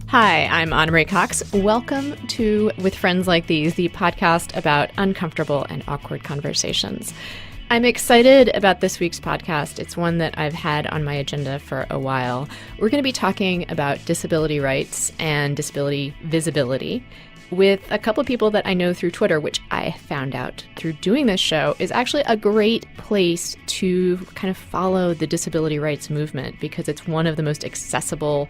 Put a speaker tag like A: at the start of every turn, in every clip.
A: Hi, I'm Anna Marie Cox. Welcome to With Friends Like These, the podcast about uncomfortable and awkward conversations. I'm excited about this week's podcast. It's one that I've had on my agenda for a while. We're going to be talking about disability rights and disability visibility with a couple of people that I know through Twitter, which I found out through doing this show is actually a great place to kind of follow the disability rights movement because it's one of the most accessible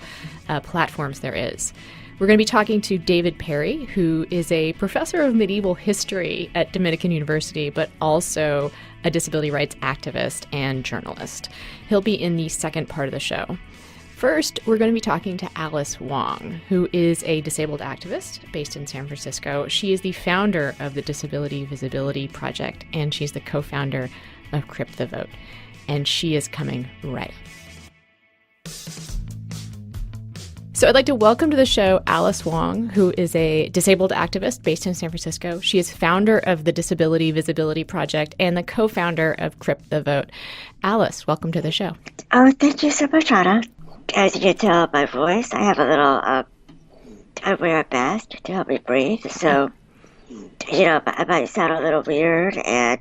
A: platforms there is. We're going to be talking to David Perry, who is a professor of medieval history at Dominican University, but also a disability rights activist and journalist. He'll be in the second part of the show. First, we're going to be talking to Alice Wong, who is a disabled activist based in San Francisco. She is the founder of the Disability Visibility Project, and she's the co-founder of Crip the Vote. And she is coming right up. So I'd like to welcome to the show Alice Wong, who is a disabled activist based in San Francisco. She is founder of the Disability Visibility Project and the co-founder of Crip the Vote. Alice, welcome to the show.
B: Oh, thank you so much, Anna. As you can tell by my voice, I have a little, I wear a mask to help me breathe, so, I might sound a little weird, and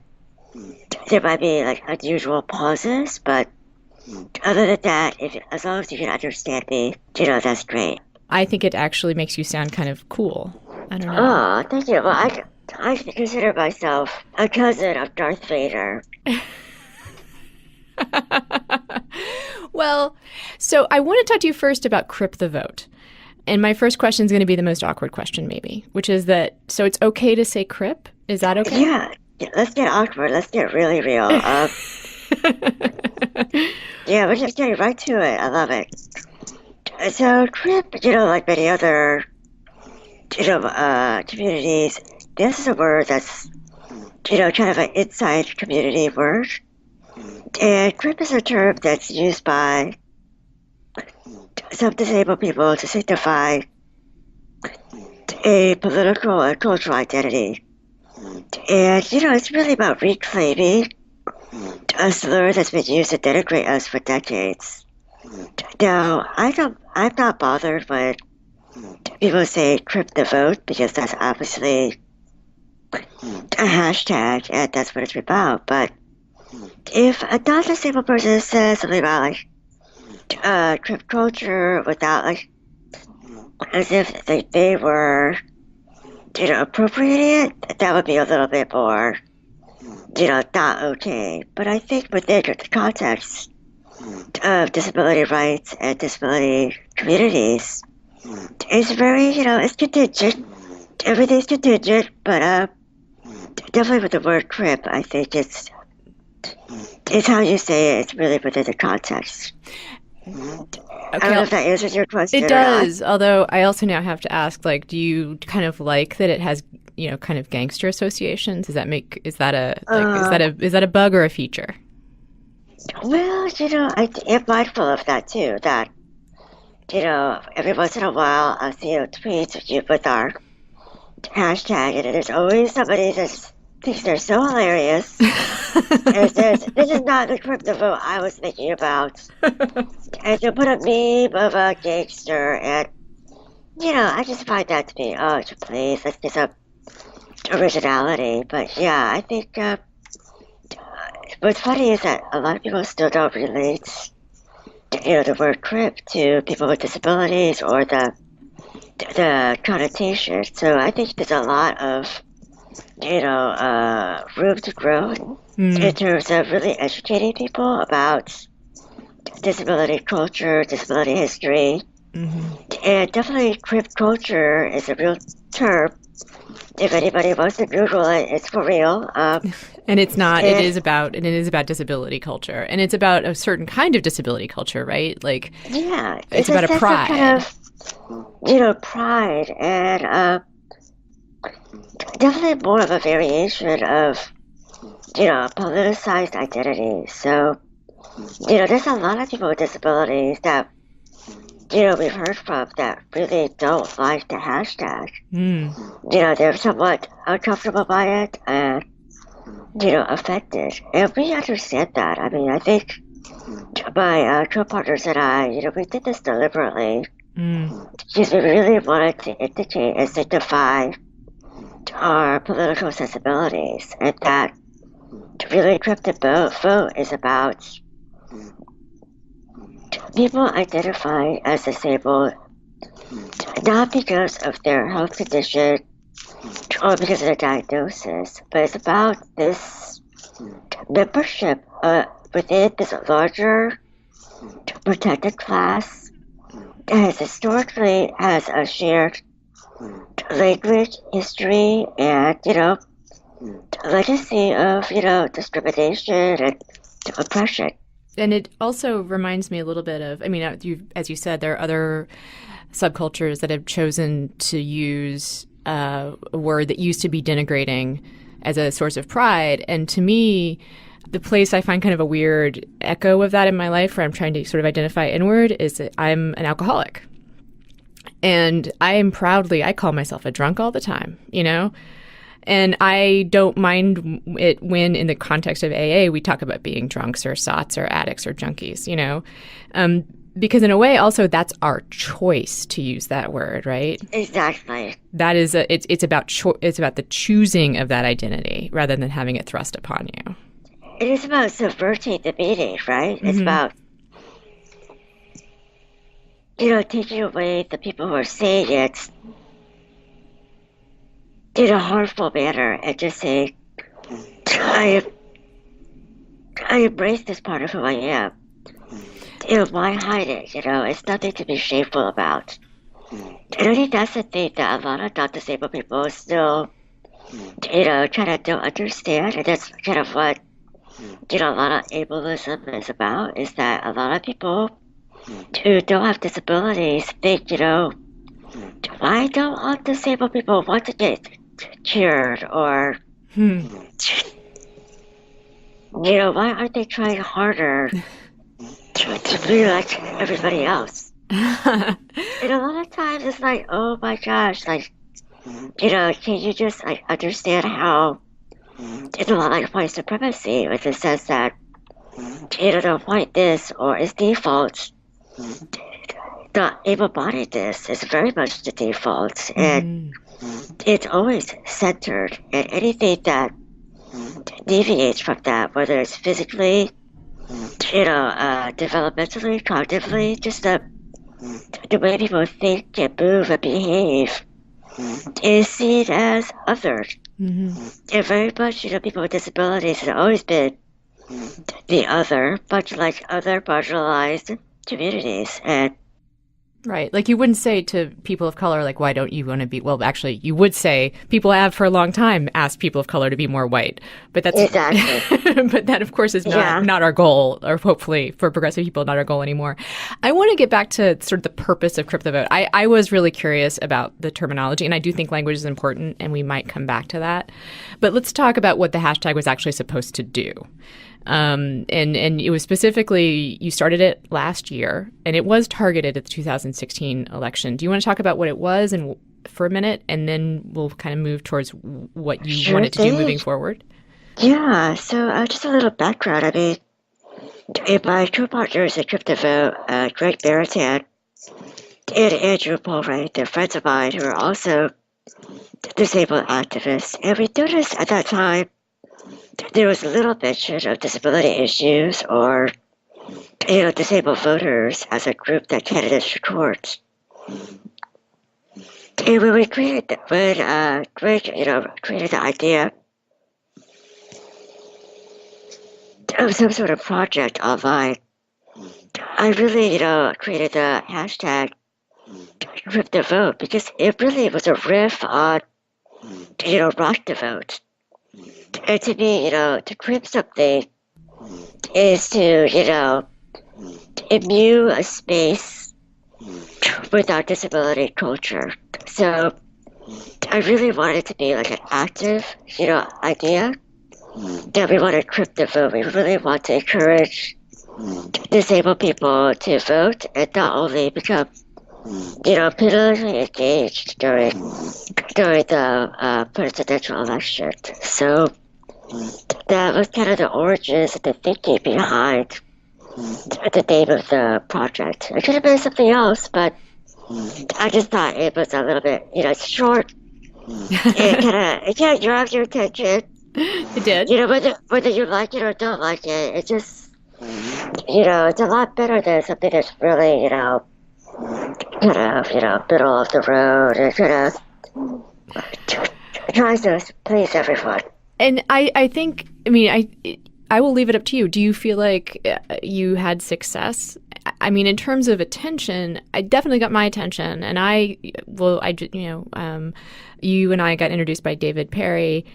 B: there might be, unusual pauses, but other than that, as long as you can understand me, that's great.
A: I think it actually makes you sound kind of cool. I don't know.
B: Oh, thank you. Well, I consider myself a cousin of Darth Vader.
A: Well, so I want to talk to you first about Crip the Vote. And my first question is going to be the most awkward question, maybe, which is that, so it's okay to say Crip? Is that okay?
B: Yeah, let's get awkward. Let's get really real. Yeah, we're just getting right to it. I love it. So Crip, like many other, communities, this is a word that's, kind of an inside community word. And Crip is a term that's used by some disabled people to signify a political and cultural identity. And, it's really about reclaiming a slur that's been used to denigrate us for decades. Now, I'm not bothered when people say Crip the Vote because that's obviously a hashtag and that's what it's about, but if a non-disabled person says something about, Crip culture without, as if they were, appropriating it, that would be a little bit more, not okay. But I think within the context of disability rights and disability communities, it's very, it's contingent. Everything's contingent, but definitely with the word Crip, I think it's how you say it. It's really within the context. Okay. I don't know if that answers your question.
A: It does, although I also now have to ask, do you kind of like that it has, kind of gangster associations? Does that make, is that a bug or a feature?
B: Well, I am mindful of that too, that, every once in a while I'll see a tweet with our hashtag, and there's always somebody that thinks they're so hilarious. And says, this is not the Crip the Vote I was thinking about. And to put a meme of a gangster, and, I just find that to be, please, let's get some originality. But yeah, I think what's funny is that a lot of people still don't relate, the word Crip to people with disabilities or the connotation. So I think there's a lot of room to grow in terms of really educating people about disability culture, disability history. And definitely Crip culture is a real term. If anybody wants to Google it, it's for real.
A: And it's not, it is about disability culture. And it's about a certain kind of disability culture, right?
B: Yeah.
A: It's about a pride.
B: Kind of, pride and definitely more of a variation of, politicized identity. So, there's a lot of people with disabilities that, we've heard from that really don't like the hashtag. They're somewhat uncomfortable by it and, affected. And we understand that. I mean, I think my co-partners and I, we did this deliberately. Because we really wanted to indicate and signify our political sensibilities, and that to really equip the vote is about people identifying as disabled not because of their health condition or because of their diagnosis, but it's about this membership within this larger protected class that has historically has a shared language, history, and legacy of discrimination and oppression.
A: And it also reminds me a little bit of, I mean, as you said, there are other subcultures that have chosen to use a word that used to be denigrating as a source of pride. And to me, the place I find kind of a weird echo of that in my life, where I'm trying to sort of identify inward, is that I'm an alcoholic. And I call myself a drunk all the time, And I don't mind it when, in the context of AA, we talk about being drunks or sots or addicts or junkies, because in a way, also, that's our choice to use that word, right?
B: Exactly.
A: That is it's about the choosing of that identity rather than having it thrust upon you.
B: It is about subverting the meaning, right? Mm-hmm. It's about taking away the people who are saying it in a harmful manner and just say, I embrace this part of who I am. Why hide it? It's nothing to be shameful about. And I think that's the thing that a lot of non-disabled people still, kind of don't understand. And that's kind of what, a lot of ableism is about, is that a lot of people who don't have disabilities think, why don't all disabled people want to get cured? Or, why aren't they trying harder to be like everybody else? And a lot of times it's like, oh my gosh, like, can you just understand how it's a lot like white supremacy, with the sense that, the whiteness or its default, the able-bodiedness is very much the default, and it's always centered, and anything that deviates from that, whether it's physically, developmentally, cognitively, just the way people think and move and behave, is seen as othered. And very much, people with disabilities have always been the other, much like other marginalized communities. And
A: right. Like, you wouldn't say to people of color, like, why don't you want to be, well, actually, you would say people have for a long time asked people of color to be more white. But that's
B: exactly.
A: But that, of course, is not our goal, or hopefully for progressive people, not our goal anymore. I want to get back to sort of the purpose of CryptoVote. I was really curious about the terminology, and I do think language is important, and we might come back to that. But let's talk about what the hashtag was actually supposed to do. And it was specifically, you started it last year, and it was targeted at the 2016 election. Do you want to talk about what it was and for a minute, and then we'll kind of move towards what you wanted to do moving forward?
B: Yeah, so just a little background. I mean, my co-partners at CryptoVote, Greg Baratan and Andrew Polray, they're friends of mine who are also disabled activists, and we noticed at that time there was little mention of disability issues or, disabled voters as a group that candidates should court. And when Greg, created the idea of some sort of project online, I really, created the hashtag CryptoVote, because it really was a riff on, rock the vote. And to me, to crypt something is to, imbue a space with our disability culture. So I really wanted it to be like an active, idea that we want to crypt the vote. We really want to encourage disabled people to vote and not only become, politically engaged during the presidential election. So that was kind of the origins and the thinking behind the name of the project. It could have been something else, but I just thought it was a little bit, short. It kind of draws your attention.
A: It did.
B: Whether you like it or don't like it, it just, it's a lot better than something that's really, middle of the road. It kind of tries to please everyone.
A: And I think, I mean, I will leave it up to you. Do you feel like you had success? I mean, in terms of attention, I definitely got my attention. And you and I got introduced by David Perry.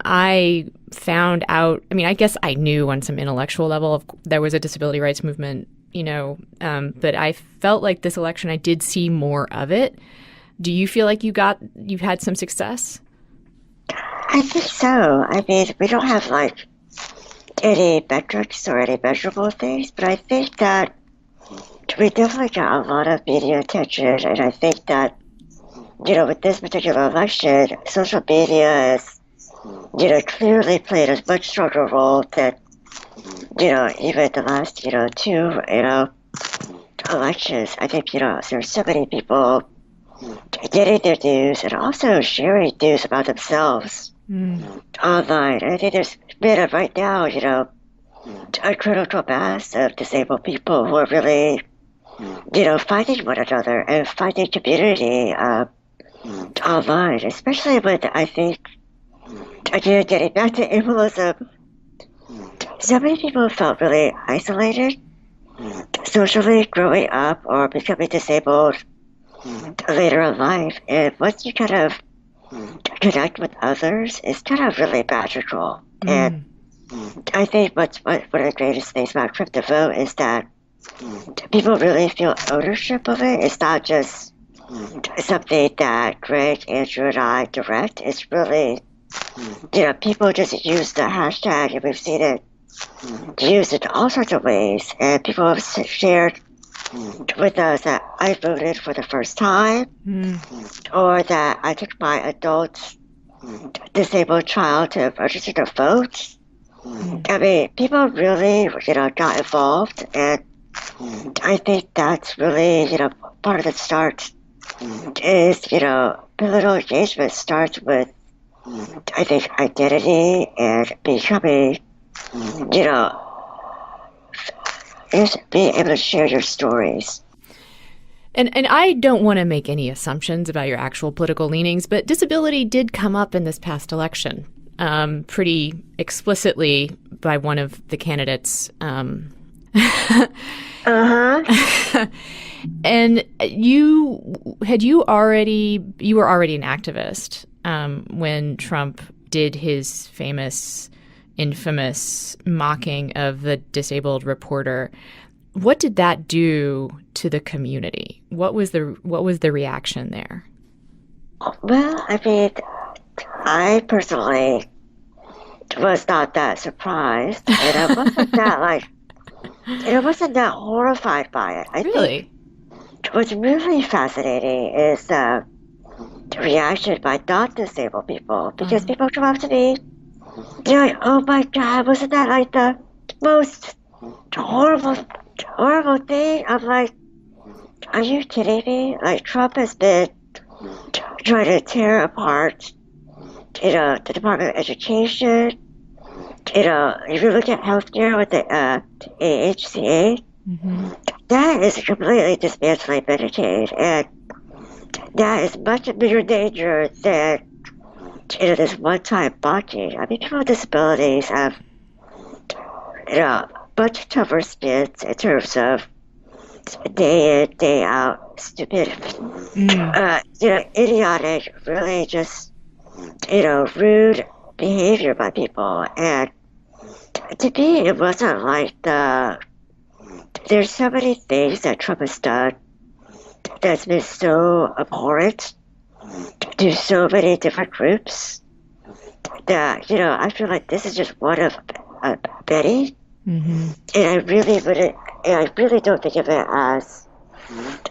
A: I found out, I mean, I guess I knew on some intellectual level there was a disability rights movement, but I felt like this election I did see more of it. Do you feel like you've had some success?
B: I think so. I mean, we don't have like any metrics or any measurable things, but I think that we definitely got a lot of media attention, and I think that, with this particular election, social media has, clearly played a much stronger role than, even the last, two, elections. I think, there's so many people getting their news and also sharing news about themselves online. I think there's been right now, a critical mass of disabled people who are really, finding one another and finding community online, especially with, I think, again, getting back to ableism, so many people felt really isolated socially growing up or becoming disabled later in life. And once you kind of connect with others, it's kind of really magical. And I think one of the greatest things about Crypto Vote is that people really feel ownership of it. It's not just something that Greg, Andrew, and I direct. It's really, people just use the hashtag, and we've seen it used in all sorts of ways. And people have shared with us that I voted for the first time, or that I took my adult disabled child to register to vote. I mean, people really, got involved, and I think that's really, part of the start is, political engagement starts with, I think, identity and becoming, just being able to share your stories.
A: And I don't want to make any assumptions about your actual political leanings, but disability did come up in this past election pretty explicitly by one of the candidates. And you were already an activist when Trump did his infamous mocking of the disabled reporter. What did that do to the community? What was the reaction there?
B: Well, I mean, I personally was not that surprised, and I wasn't that horrified by it. I think what's really fascinating is the reaction by non-disabled people, because people come up to me, they're like, "Oh my God, wasn't that like the most horrible thing?" I'm like, "Are you kidding me? Like, Trump has been trying to tear apart, the Department of Education. If you look at healthcare with the AHCA, that is completely dismantling Medicaid, and that is much bigger danger than this one-time mocking. I mean, people with disabilities have much tougher spins in terms of day in, day out, stupid, idiotic, really just, rude behavior by people. And to me, it wasn't like there's so many things that Trump has done that's been so abhorrent to so many different groups that, I feel like this is just one of many. And I really don't think of it as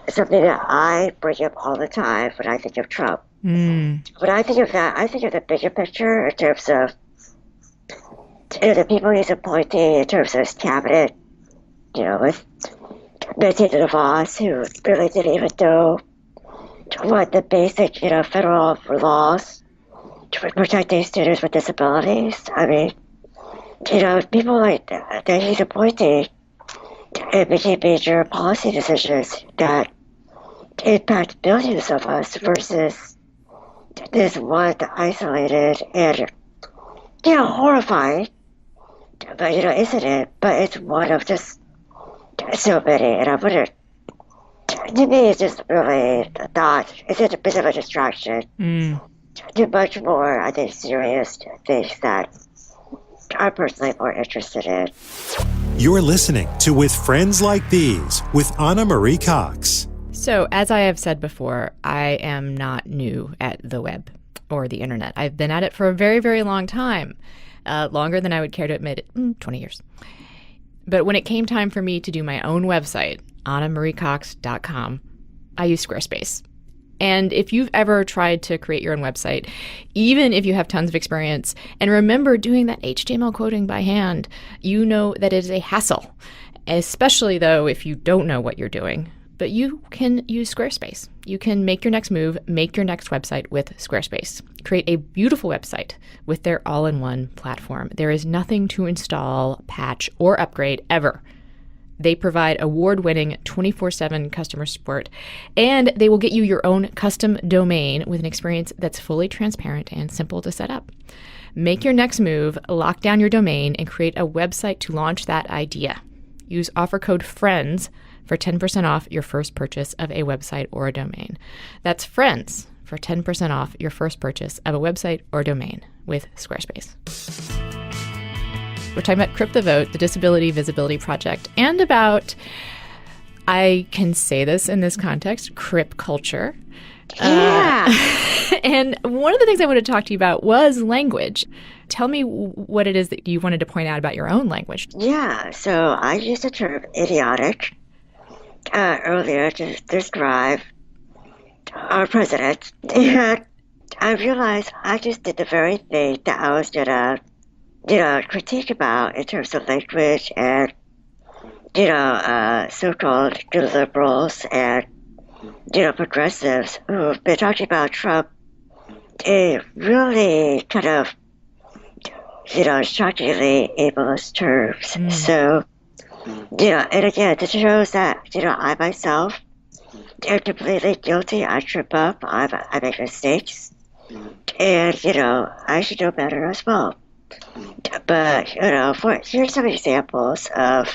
B: something that I bring up all the time when I think of Trump. When I think of that, I think of the bigger picture in terms of the people he's appointing, in terms of his cabinet, with Betsy DeVos, who really didn't even know what the basic, federal laws to protecting students with disabilities. I mean, people like that he's appointing making major policy decisions that impact billions of us versus this one isolated and, horrifying, but, incident, but it's one of just so many, and I wouldn't, to me, it's just really not, it's just a bit of a distraction. To much more, I think, serious things that I'm personally more interested in.
C: You're listening to With Friends Like These with Anna Marie Cox.
A: So, as I have said before, I am not new at the web or the internet. I've been at it for a very, very long time, longer than I would care to admit, 20 years. But when it came time for me to do my own website, AnnaMarieCox.com, I used Squarespace. And if you've ever tried to create your own website, even if you have tons of experience, and remember doing that HTML coding by hand, you know that it is a hassle, especially though if you don't know what you're doing. But you can use Squarespace. You can make your next move, make your next website with Squarespace. Create a beautiful website with their all-in-one platform. There is nothing to install, patch, or upgrade ever. They provide award-winning 24/7 customer support, and they will get you your own custom domain with an experience that's fully transparent and simple to set up. Make your next move, lock down your domain, and create a website to launch that idea. Use offer code FRIENDS for 10% off your first purchase of a website or a domain. That's FRIENDS for 10% off your first purchase of a website or domain with Squarespace. We're talking about Crip the Vote, the Disability Visibility Project, and about, I can say this in this context, Crip culture.
B: Yeah.
A: And one of the things I wanted to talk to you about was language. Tell me what it is that you wanted to point out about your own language.
B: Yeah, so I used the term idiotic earlier to describe our president. And I realized I just did the very thing that I was going to critique about in terms of language and, so-called liberals and, progressives who've been talking about Trump in really kind of, shockingly ableist terms. So, and again, this shows that, I myself am completely guilty. I trip up. I make mistakes. And, I should know better as well. But, here's some examples of,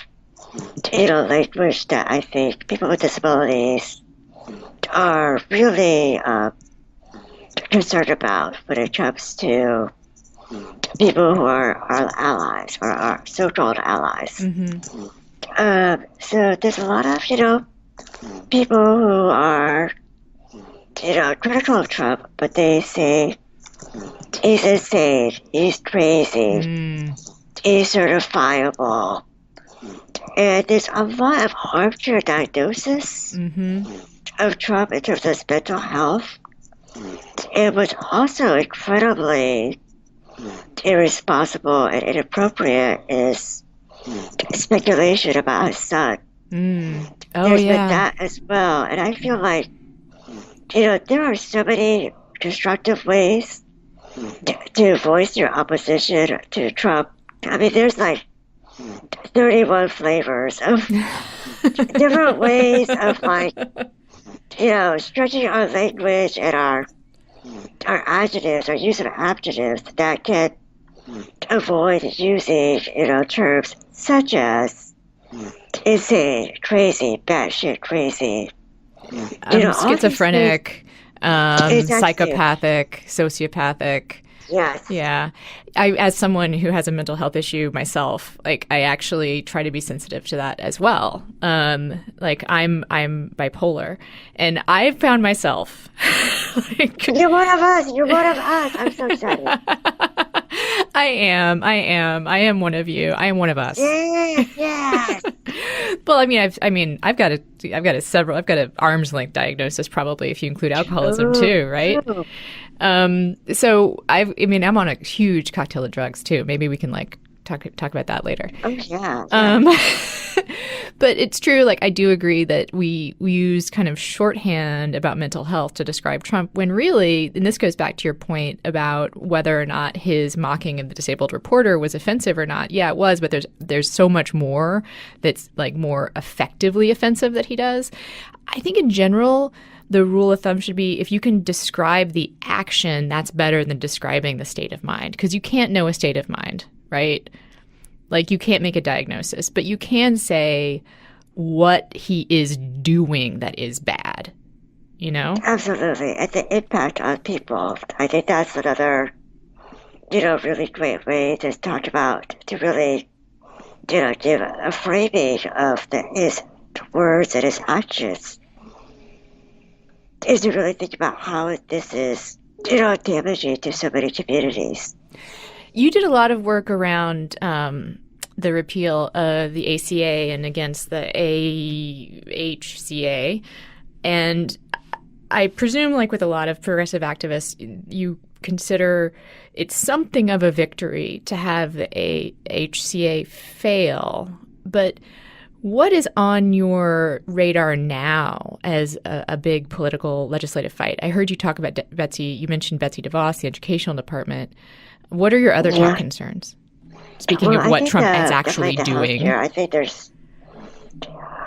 B: language that I think people with disabilities are really concerned about when it comes to people who are our allies or our so-called allies. So there's a lot of, people who are, critical of Trump, but they say, he's insane, he's crazy, he's certifiable. And there's a lot of armchair diagnosis of Trump in terms of his mental health. And what's also incredibly irresponsible and inappropriate is speculation about his son. There's been that as well. And I feel like, there are so many constructive ways to voice your opposition to Trump. I mean, there's like 31 flavors of different ways of stretching our language and our adjectives, our use of adjectives that can avoid using, terms such as insane, crazy, batshit crazy.
A: Schizophrenic, psychopathic, sociopathic.
B: Yes.
A: Yeah. As someone who has a mental health issue myself, I actually try to be sensitive to that as well. I'm bipolar, and I've found myself
B: You're one of us. You're one of us. I'm so excited.
A: I am one of you. I am one of us.
B: Yes.
A: Well, I've got an arm's length diagnosis probably if you include alcoholism too, right? So I'm on a huge cocktail of drugs too. Maybe we can talk about that later.
B: Oh, yeah.
A: But it's true. Like, I do agree that we use kind of shorthand about mental health to describe Trump when really, and this goes back to your point about whether or not his mocking of the disabled reporter was offensive or not. Yeah, it was, but there's so much more that's like more effectively offensive that he does. I think in general, the rule of thumb should be if you can describe the action, that's better than describing the state of mind, because you can't know a state of mind, right? Like, you can't make a diagnosis, but you can say what he is doing that is bad, you know?
B: Absolutely. And the impact on people. I think that's another, really great way to talk about, to really, give a framing of his words and his actions, is to really think about how this is, damaging to so many communities.
A: You did a lot of work around the repeal of the ACA and against the AHCA. And I presume, like with a lot of progressive activists, you consider it's something of a victory to have the AHCA fail. But what is on your radar now as a big political legislative fight? I heard you talk about you mentioned Betsy DeVos, the educational department. What are your other top concerns? Speaking of what Trump is actually doing.
B: I think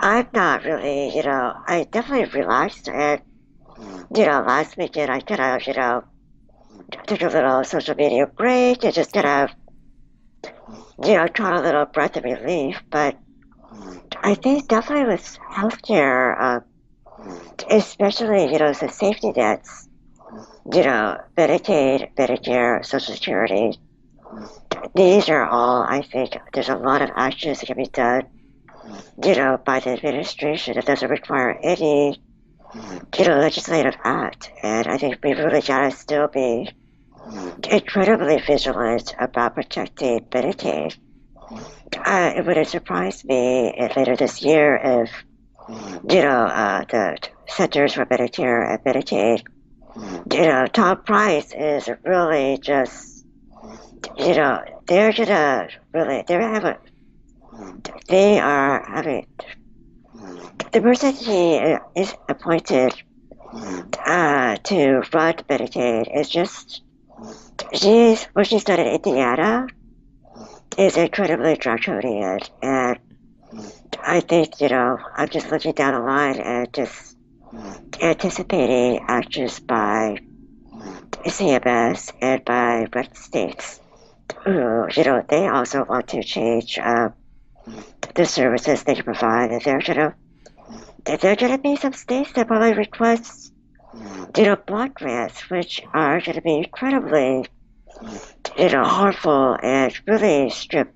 B: I'm not really, I definitely relaxed. And, last weekend I kind of, took a little social media break and just kind of, caught a little breath of relief. But I think definitely with healthcare, especially, the safety nets, Medicaid, Medicare, Social Security, these are all, I think, there's a lot of actions that can be done, by the administration. It doesn't require any, legislative act. And I think we really got to still be incredibly vigilant about protecting Medicaid. It wouldn't surprise me if later this year if, the Centers for Medicare and Medicaid, top price is really just, they are having, the person he is appointed to run Medicaid is just, what she's done in Indiana is incredibly draconian. And I think, I'm just looking down the line and just anticipating actions by CMS and by red states who, they also want to change the services they can provide. And there are going to be some states that probably request, block grants, which are going to be incredibly, harmful and really strip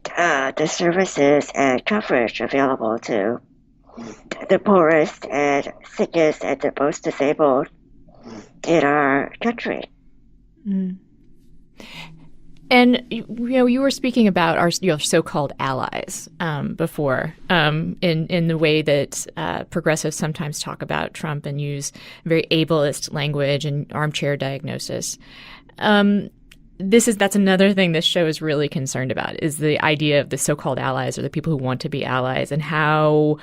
B: the services and coverage available to the poorest and sickest and the most disabled in our country.
A: Mm. And you were speaking about our so-called allies before, in the way that progressives sometimes talk about Trump and use very ableist language and armchair diagnosis. That's another thing this show is really concerned about, is the idea of the so-called allies, or the people who want to be allies, and how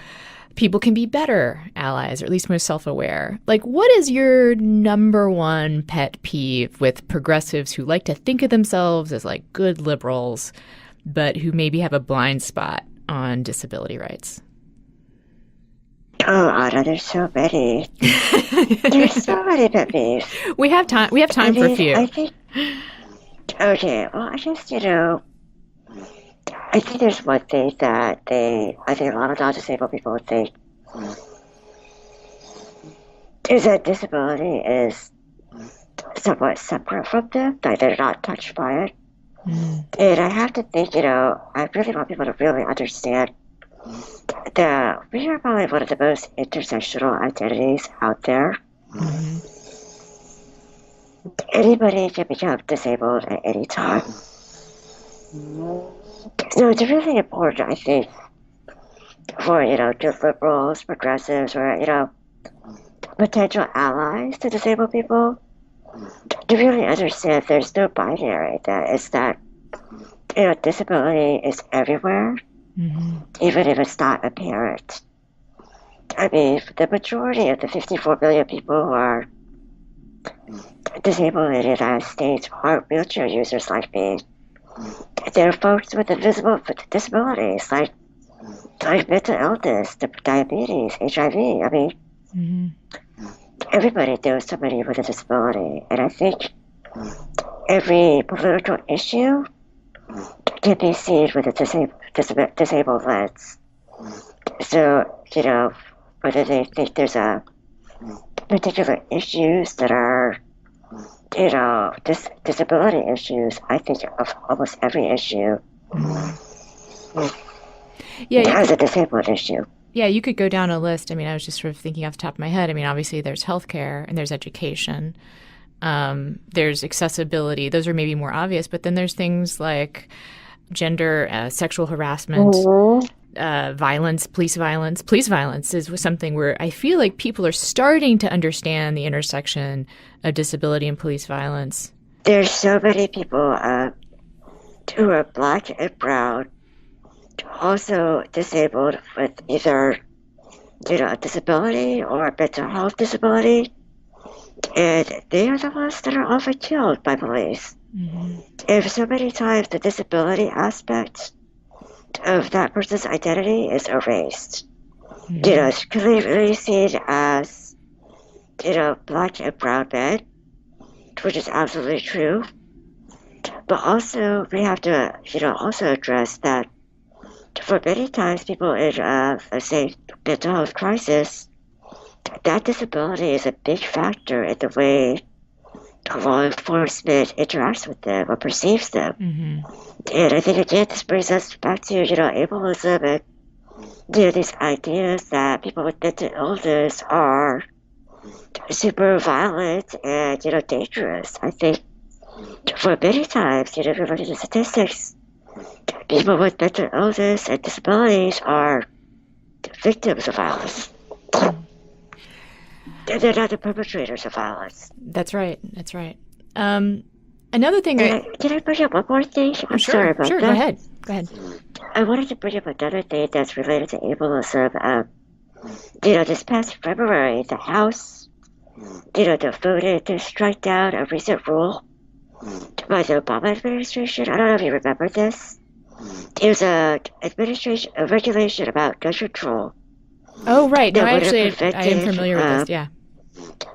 A: people can be better allies, or at least more self-aware. Like, what is your number one pet peeve with progressives who like to think of themselves as like good liberals, but who maybe have a blind spot on disability rights?
B: Oh, Anna, there's so many. There's so many pet peeves.
A: We have time for a few.
B: I think, okay, well, I guess, I think there's one thing that I think a lot of non-disabled people think is that disability is somewhat separate from them, like they're not touched by it. Mm. And I have to think, I really want people to really understand that we are probably one of the most intersectional identities out there. Mm-hmm. Anybody can become disabled at any time. So it's really important, I think, for, just liberals, progressives, or, potential allies to disabled people to really understand there's no binary, that it's that disability is everywhere, even if it's not apparent. I mean, the majority of the 54 million people who are disabled in the United States are wheelchair users like me. They're folks with invisible disabilities like mental illness, diabetes, HIV. I mean, everybody knows somebody with a disability. And I think every political issue can be seen with a disabled lens. So, whether they think there's a particular issues that are, disability issues, I think of almost every issue as a disabled issue.
A: Yeah, you could go down a list. I mean, I was just sort of thinking off the top of my head. I mean, obviously there's healthcare and there's education. There's accessibility. Those are maybe more obvious, but then there's things like gender, sexual harassment, violence, police violence. Police violence is something where I feel like people are starting to understand the intersection of disability and police violence.
B: There's so many people who are Black and brown, also disabled with either, a disability or a mental health disability, and they are the ones that are often killed by police. And so many times the disability aspect of that person's identity is erased. It's clearly seen as, Black and brown men, which is absolutely true. But also we have to, also address that for many times people in, let's say, mental health crisis, that disability is a big factor in the way law enforcement interacts with them or perceives them. And I think, again, this brings us back to, ableism and, these ideas that people with mental illness are super violent and, dangerous. I think for many times, if you look at the statistics, people with mental illness and disabilities are victims of violence. They're not the perpetrators of violence.
A: That's right. That's right. Another thing.
B: Can I bring up one more thing? I'm sorry about that.
A: Sure, go ahead.
B: I wanted to bring up another thing that's related to ableism. This past February, the House, voted to strike down a recent rule by the Obama administration. I don't know if you remember this. It was a regulation about gun control.
A: Oh, right. No, actually, I am familiar with this, yeah.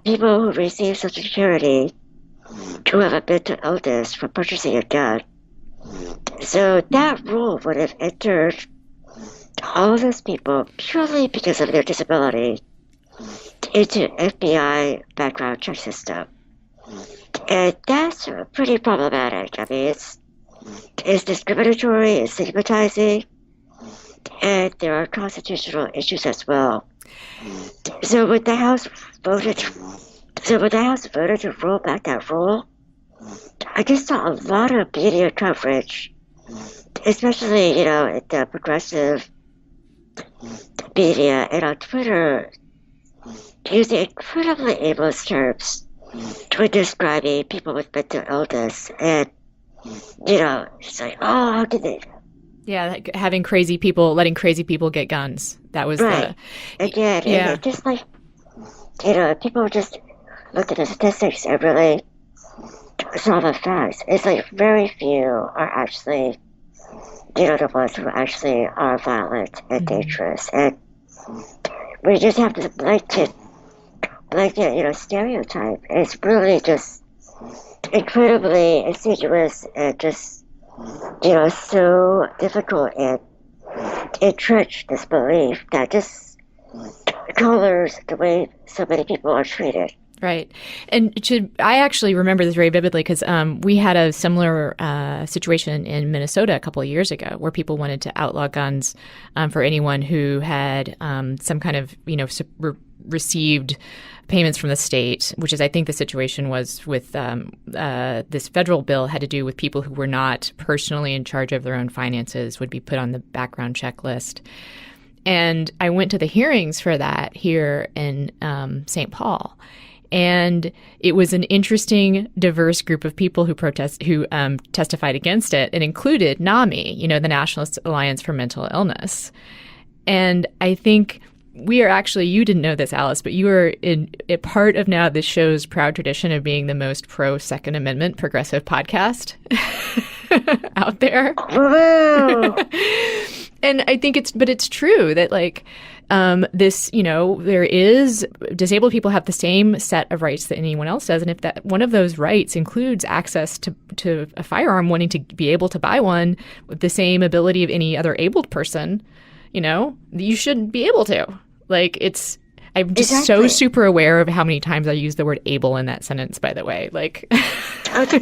B: People who receive Social Security who have a mental illness from purchasing a gun. So that rule would have entered all of those people purely because of their disability into FBI background check system. And that's pretty problematic. I mean, it's discriminatory, it's stigmatizing, and there are constitutional issues as well. So when the House voted to roll back that rule, I just saw a lot of media coverage, especially, in the progressive media and on Twitter, using incredibly ableist terms to describing people with mental illness. And, it's like, oh, how could they?
A: Yeah, like having crazy people, letting crazy people get guns. That was
B: right. Again, yeah. Just like, people just look at the statistics and really saw the facts. It's like very few are actually, the ones who actually are violent and dangerous. And we just have this blanket, stereotype. It's really just incredibly insidious and just, so difficult and entrenched this belief that just colors the way so many people are treated.
A: Right. And I actually remember this very vividly because we had a similar situation in Minnesota a couple of years ago where people wanted to outlaw guns for anyone who had some kind of, received payments from the state, which is, I think, the situation was with this federal bill had to do with people who were not personally in charge of their own finances would be put on the background check list. And I went to the hearings for that here in St. Paul. And it was an interesting, diverse group of people who testified against it. It included NAMI, the Nationalist Alliance for Mental Illness. And I think we are actually, you didn't know this, Alice, but you are in a part of now this show's proud tradition of being the most pro-Second Amendment progressive podcast out there. And I think it's true that there is, disabled people have the same set of rights that anyone else does. And if that one of those rights includes access to a firearm, wanting to be able to buy one with the same ability of any other abled person, you should be able to. I'm just so super aware of how many times I use the word able in that sentence, by the way.
B: That's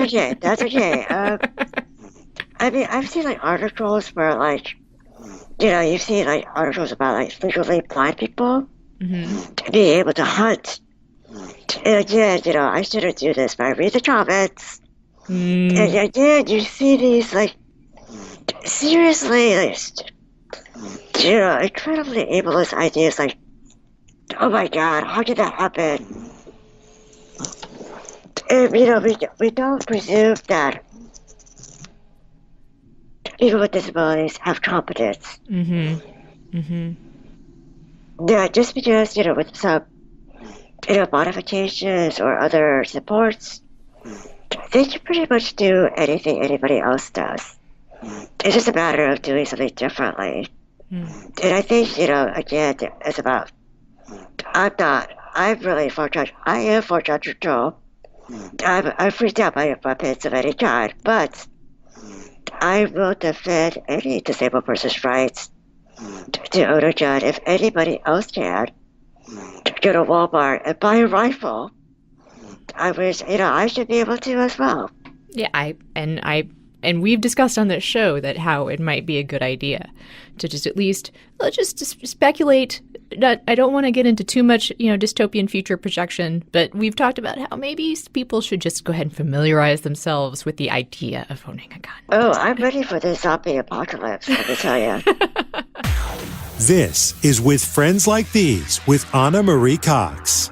B: okay. That's okay. I've seen articles where you've seen articles about legally blind people to be able to hunt. And again, I shouldn't do this, but I read the comments. And again, you see these seriously incredibly ableist ideas oh my God, how did that happen? And, we don't presume that people with disabilities have competence. Yeah, just because, with some, modifications or other supports, they can pretty much do anything anybody else does. It's just a matter of doing something differently. And I think, again, it's about, I'm really fortunate. I am fortunate to control. I'm freaked out by weapons of any kind, but I will defend any disabled person's rights to own a gun if anybody else can. Go to Walmart and buy a rifle. I wish, I should be able to as well.
A: Yeah, and we've discussed on this show that how it might be a good idea to just at least, let's just speculate. I don't want to get into too much, dystopian future projection, but we've talked about how maybe people should just go ahead and familiarize themselves with the idea of owning a gun.
B: Oh, I'm ready for the zombie apocalypse, let me tell you.
C: This is With Friends Like These with Anna Marie Cox.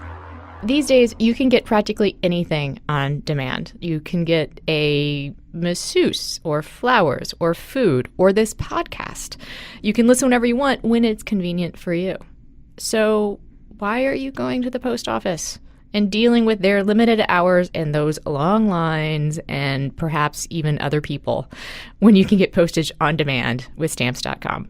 A: These days, you can get practically anything on demand. You can get a masseuse or flowers or food or this podcast. You can listen whenever you want when it's convenient for you. So why are you going to the post office and dealing with their limited hours and those long lines and perhaps even other people when you can get postage on demand with Stamps.com?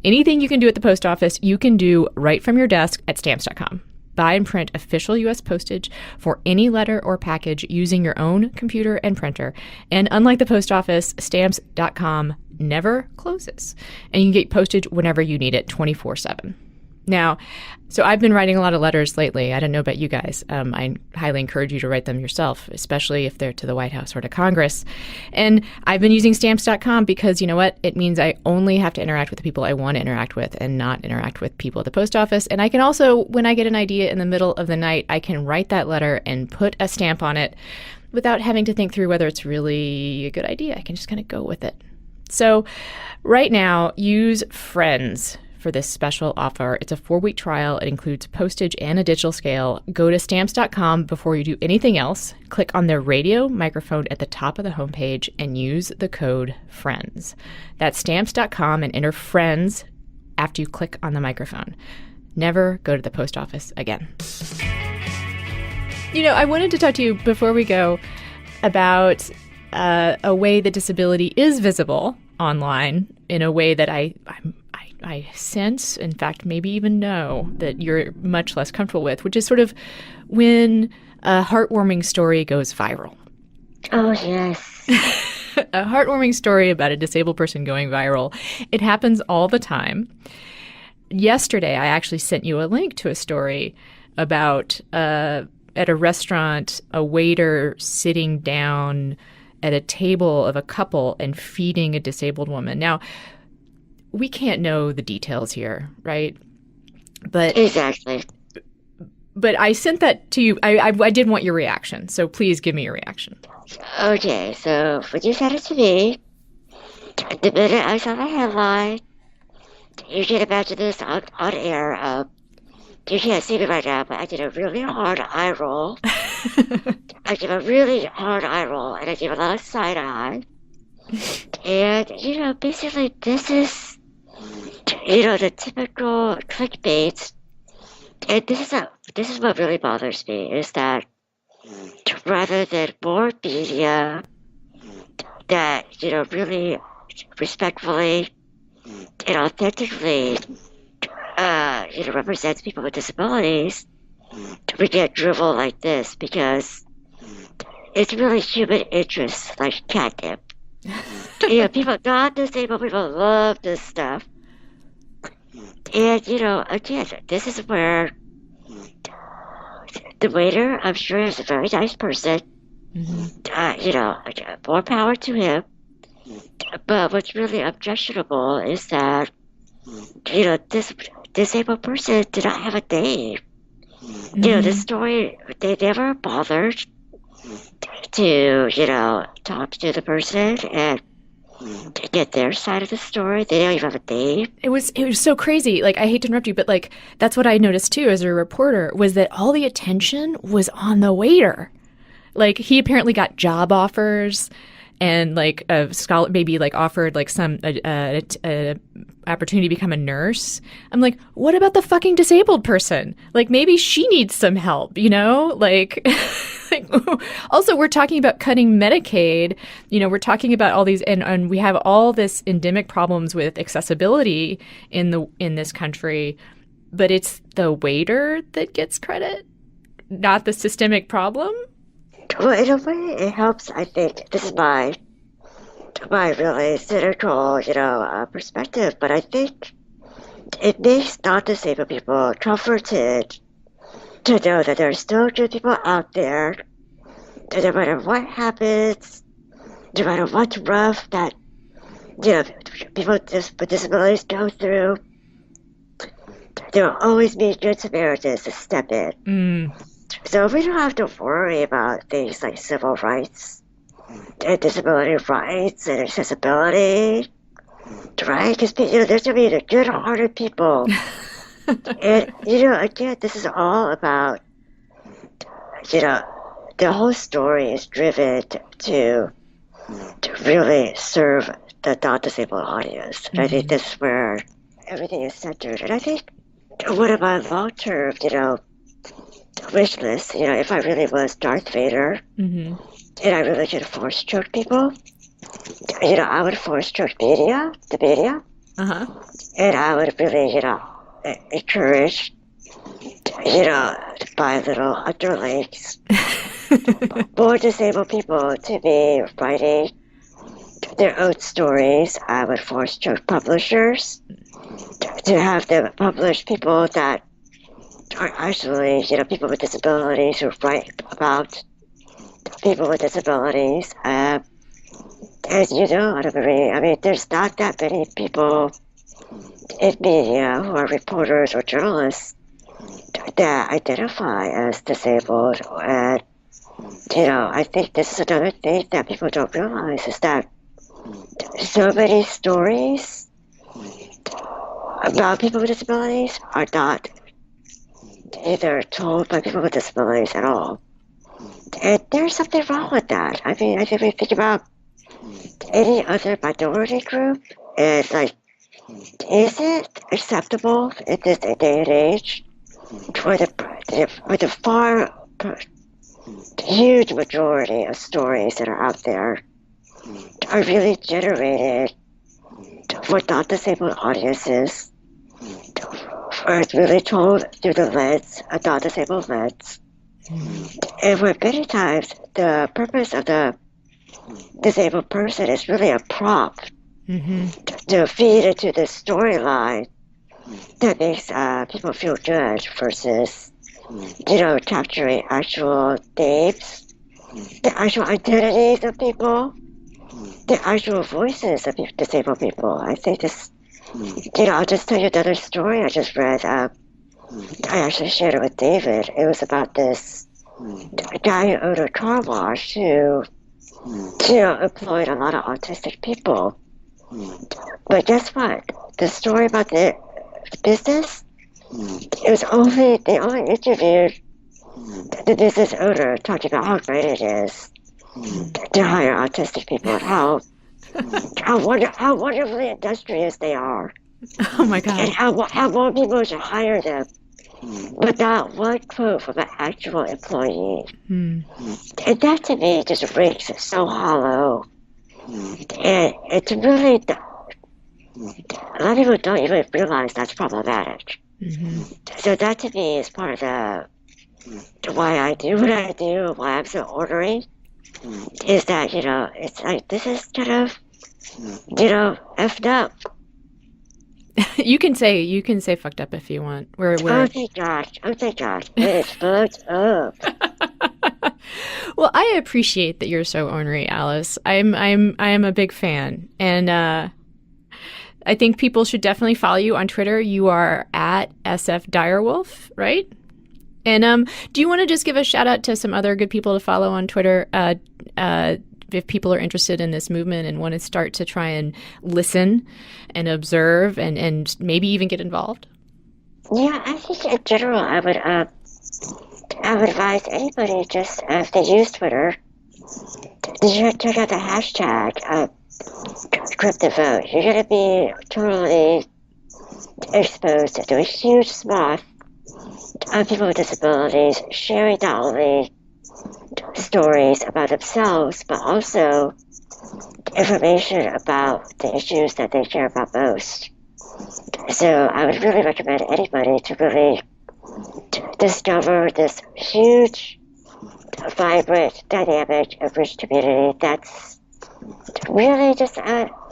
A: Anything you can do at the post office, you can do right from your desk at Stamps.com. Buy and print official U.S. postage for any letter or package using your own computer and printer. And unlike the post office, Stamps.com never closes. And you can get postage whenever you need it, 24/7. Now, so I've been writing a lot of letters lately. I don't know about you guys. I highly encourage you to write them yourself, especially if they're to the White House or to Congress. And I've been using Stamps.com because, you know what? It means I only have to interact with the people I want to interact with and not interact with people at the post office. And I can also, when I get an idea in the middle of the night, I can write that letter and put a stamp on it without having to think through whether it's really a good idea. I can just kind of go with it. So right now, use Friends for this special offer. It's a 4-week trial. It includes postage and a digital scale. Go to Stamps.com before you do anything else. Click on the radio microphone at the top of the homepage and use the code FRIENDS. That's Stamps.com and enter FRIENDS after you click on the microphone. Never go to the post office again. I wanted to talk to you before we go about a way that disability is visible online in a way that I sense, in fact, maybe even know that you're much less comfortable with, which is sort of when a heartwarming story goes viral.
B: Oh, yes.
A: A heartwarming story about a disabled person going viral. It happens all the time. Yesterday, I actually sent you a link to a story about at a restaurant, a waiter sitting down at a table of a couple and feeding a disabled woman. Now, we can't know the details here, right? But
B: exactly.
A: But I sent that to you. I did want your reaction, so please give me your reaction.
B: Okay, so when you sent it to me, the minute I saw the headline, you can imagine this on air. You can't see me right now, but I did a really hard eye roll. I did a really hard eye roll, and I did a lot of side eye. And, basically this is, the typical clickbait. And this is what really bothers me, is that rather than more media that, really respectfully and authentically, represents people with disabilities, we get drivel like this because it's really human interest, like catnip. People, non-disabled people love this stuff. And, again, this is where the waiter, I'm sure, is a very nice person. More power to him. But what's really objectionable is that, this disabled person did not have a name. The story, they never bothered to, talk to the person and get their side of the story. They don't even have a name.
A: It was so crazy. Like, I hate to interrupt you, but like that's what I noticed too as a reporter, was that all the attention was on the waiter. Like, he apparently got job offers and like a scholar maybe like offered like some opportunity to become a nurse. I'm like, what about the fucking disabled person? Like, maybe she needs some help, like, also we're talking about cutting Medicaid, we're talking about all these, and we have all this endemic problems with accessibility in this country, but it's the waiter that gets credit, not the systemic problem.
B: Well, in a way, it helps, I think. This is my really cynical, perspective, but I think it makes non-disabled people comforted to know that there are still good people out there, that no matter what happens, no matter what's rough that, people with disabilities go through, there will always be good Samaritans to step in. So we don't have to worry about things like civil rights and disability rights and accessibility, right? Because, there's going to be the good-hearted people. And, again, this is all about, the whole story is driven to really serve the non-disabled audience. And I think this is where everything is centered. And I think one of my long-term, wish list, if I really was Darth Vader, and I really could force choke people, I would force choke the media, and I would really, encourage, by little underlings, more disabled people to be writing their own stories. I would force choke publishers to have them publish people that are actually, people with disabilities who write about people with disabilities. As you know, Anna Marie, I mean, there's not that many people in media who are reporters or journalists that identify as disabled. And, I think this is another thing that people don't realize, is that so many stories about people with disabilities are not either told by people with disabilities at all. And there's something wrong with that. I mean, I think we think about any other minority group, and like, is it acceptable in this day and age for the far huge majority of stories that are out there are really generated for non-disabled audiences, or it's really told through the lens, a non-disabled lens. And where many times the purpose of the disabled person is really a prompt to feed into the storyline that makes people feel good, versus, capturing actual names, the actual identities of people, the actual voices of disabled people. I think this, I'll just tell you another story I just read. I actually shared it with David. It was about this guy who owned a car wash who, employed a lot of autistic people. But guess what? The story about the business It was they only interviewed the business owner talking about how great it is to hire autistic people and how wonderfully industrious they are.
A: Oh my God.
B: And how more people should hire them. But not one quote from an actual employee. And that to me just rings so hollow. And it's really, a lot of people don't even realize that's problematic. So that to me is part of the why I do what I do, why I'm so ornery, is that, it's like, this is kind of, effed up.
A: You can say fucked up if you want.
B: Oh, thank God. It's fucked up.
A: Well, I appreciate that you're so ornery, Alice. I am a big fan. And I think people should definitely follow you on Twitter. You are at SF Direwolf, right? And do you want to just give a shout out to some other good people to follow on Twitter? If people are interested in this movement and want to start to try and listen and observe and maybe even get involved?
B: Yeah, I think in general I would advise anybody just if they use Twitter to check out the hashtag CryptoVote. You're going to be totally exposed to a huge swath of people with disabilities sharing not only stories about themselves, but also information about the issues that they care about most. So I would really recommend anybody to really discover this huge, vibrant, dynamic, and rich community that's really just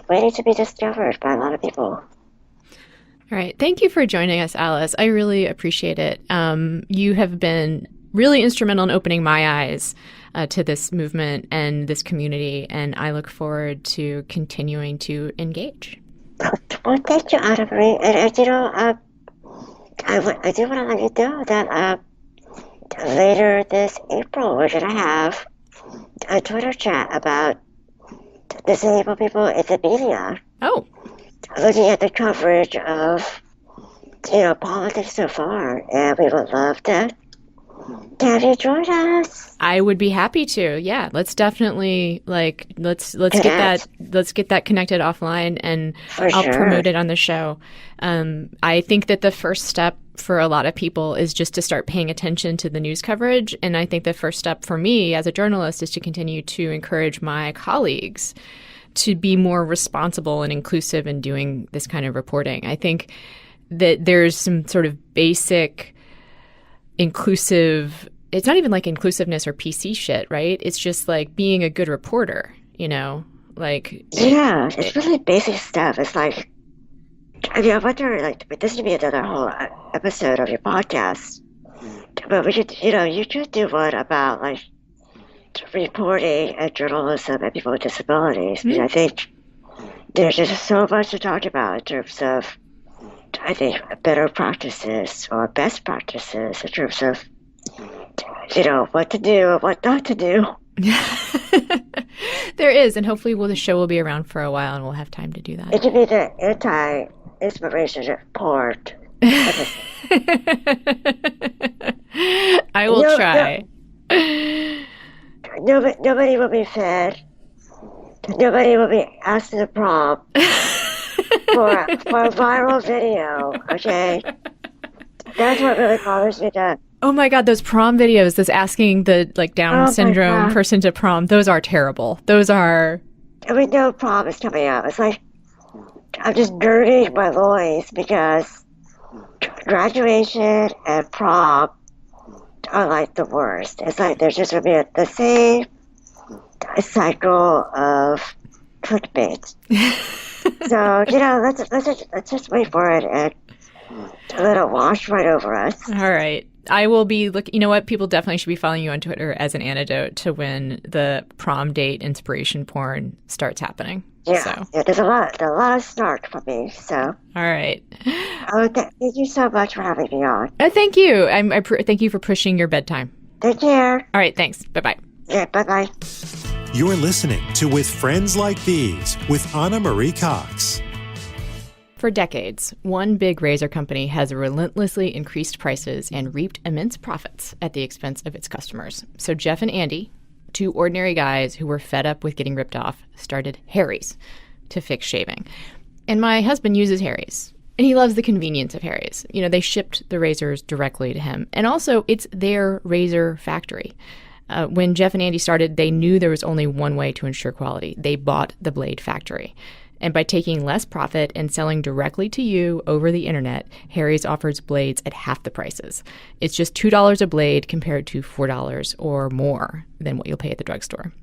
B: waiting to be discovered by a lot of people.
A: All right. Thank you for joining us, Alice. I really appreciate it. You have been really instrumental in opening my eyes to this movement and this community, and I look forward to continuing to engage.
B: Well, thank you, Anna Marie. And I do want to let you know that later this April, we're going to have a Twitter chat about disabled people in the media.
A: Oh.
B: Looking at the coverage of, politics so far, and we would love to have you join us.
A: I would be happy to. Yeah, let's definitely let's get that connected offline, and I'll promote it on the show. I think that the first step for a lot of people is just to start paying attention to the news coverage, and I think the first step for me as a journalist is to continue to encourage my colleagues to be more responsible and inclusive in doing this kind of reporting. I think that there's some sort of basic inclusive, it's not even like inclusiveness or PC shit, right? It's just like being a good reporter, like. Yeah,
B: it's really basic stuff. It's like, I wonder, this would be another whole episode of your podcast, but we should, you could do one about reporting and journalism and people with disabilities. Because I think there's just so much to talk about in terms of, I think, better practices or best practices in terms of, what to do and what not to do.
A: There is, and hopefully the show will be around for a while and we'll have time to do that.
B: It could be the anti-inspiration porn.
A: I will try.
B: Nobody will be fed. Nobody will be asked to the prom for a viral video, okay? That's what really bothers me.
A: Oh my God, those prom videos, those asking the Down syndrome person to prom, those are terrible. Those are...
B: We know prom is coming up. It's like, I'm just girding my loins because graduation and prom are the worst. It's like there's just going to be the same cycle of clickbait. So, let's just wait for it and let it wash right over us.
A: All right. I will be you know what? People definitely should be following you on Twitter as an antidote to when the prom date inspiration porn starts happening.
B: Yeah, there's a lot of snark for me, so.
A: All right.
B: Oh, thank you so much for having me on.
A: Thank you. Thank you for pushing your bedtime.
B: Take care.
A: All right, thanks. Bye-bye.
B: Yeah, bye-bye.
C: You're listening to With Friends Like These with Anna Marie Cox.
A: For decades, one big razor company has relentlessly increased prices and reaped immense profits at the expense of its customers. So Jeff and Andy, two ordinary guys who were fed up with getting ripped off, started Harry's to fix shaving. And my husband uses Harry's, and he loves the convenience of Harry's. You know, they shipped the razors directly to him. And also, it's their razor factory. When Jeff and Andy started, they knew there was only one way to ensure quality. They bought the blade factory. And by taking less profit and selling directly to you over the internet, Harry's offers blades at half the prices. It's just $2 a blade compared to $4 or more than what you'll pay at the drugstore.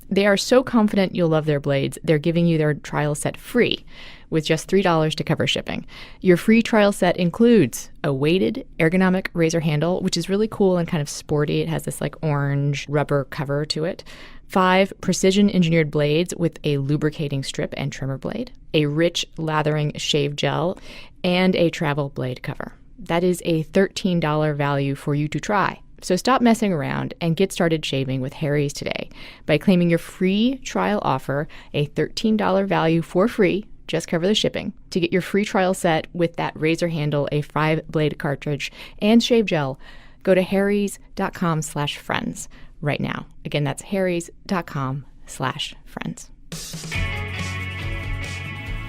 A: They are so confident you'll love their blades, they're giving you their trial set free with just $3 to cover shipping. Your free trial set includes a weighted ergonomic razor handle, which is really cool and kind of sporty. It has this like orange rubber cover to it. 5 precision-engineered blades with a lubricating strip and trimmer blade, a rich lathering shave gel, and a travel blade cover. That is a $13 value for you to try. So stop messing around and get started shaving with Harry's today by claiming your free trial offer, a $13 value for free, just cover the shipping, to get your free trial set with that razor handle, a 5-blade cartridge, and shave gel. Go to harrys.com/friends. right now. Again, that's harrys.com/friends.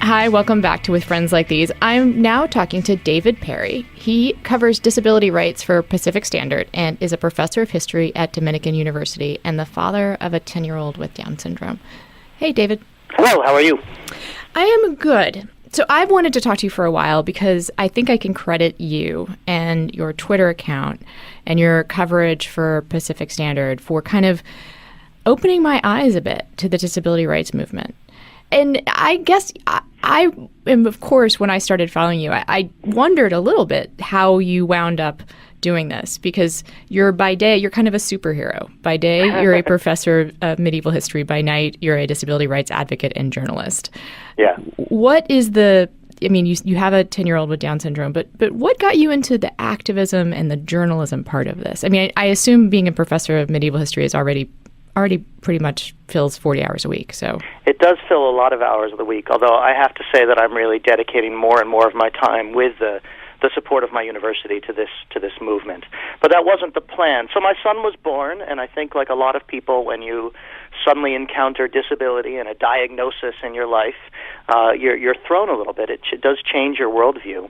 A: Hi, welcome back to With Friends Like These. I'm now talking to David Perry. He covers disability rights for Pacific Standard and is a professor of history at Dominican University and the father of a 10-year-old with Down syndrome. Hey, David.
D: Hello, how are you?
A: I am good. So I've wanted to talk to you for a while because I think I can credit you and your Twitter account and your coverage for Pacific Standard for kind of opening my eyes a bit to the disability rights movement. And I guess I am, of course, when I started following you, I wondered a little bit how you wound up doing this, because by day, you're kind of a superhero. By day, you're a professor of medieval history. By night, you're a disability rights advocate and journalist.
D: Yeah.
A: What is you have a 10-year-old with Down syndrome, but what got you into the activism and the journalism part of this? I mean, I assume being a professor of medieval history is already pretty much fills 40 hours a week. So
D: it does fill a lot of hours of the week, although I have to say that I'm really dedicating more and more of my time with the support of my university to this movement. But that wasn't the plan. So my son was born, and I think like a lot of people, when you suddenly encounter disability and a diagnosis in your life, you're thrown a little bit. It does change your worldview.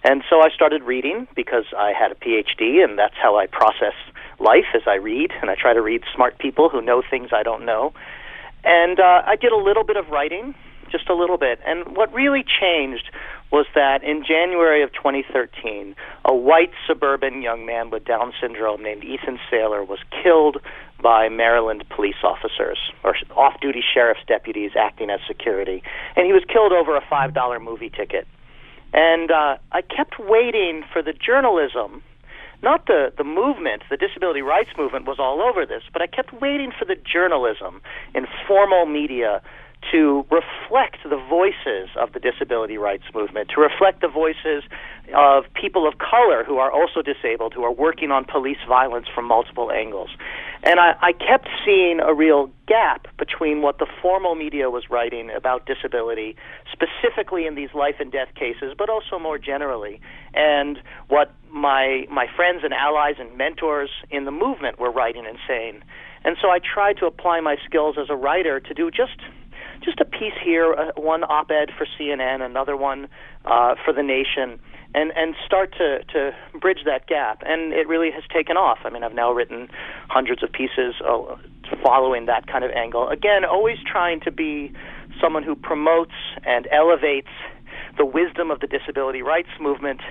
D: And so I started reading because I had a PhD, and that's how I process life, as I read, and I try to read smart people who know things I don't know. And I did a little bit of writing, just a little bit. And what really changed was that in January of 2013, a white suburban young man with Down syndrome named Ethan Saylor was killed by Maryland police officers, or off-duty sheriff's deputies acting as security. And he was killed over a $5 movie ticket. And I kept waiting for the journalism, not the movement. The disability rights movement was all over this, but I kept waiting for the journalism in formal media to reflect the voices of the disability rights movement, to reflect the voices of people of color who are also disabled, who are working on police violence from multiple angles. And I kept seeing a real gap between what the formal media was writing about disability, specifically in these life and death cases, but also more generally, and what my friends and allies and mentors in the movement were writing and saying. And so I tried to apply my skills as a writer to do just a piece here, one op-ed for CNN, another one for The Nation, and start to bridge that gap. And it really has taken off. I mean, I've now written hundreds of pieces following that kind of angle. Again, always trying to be someone who promotes and elevates the wisdom of the disability rights movement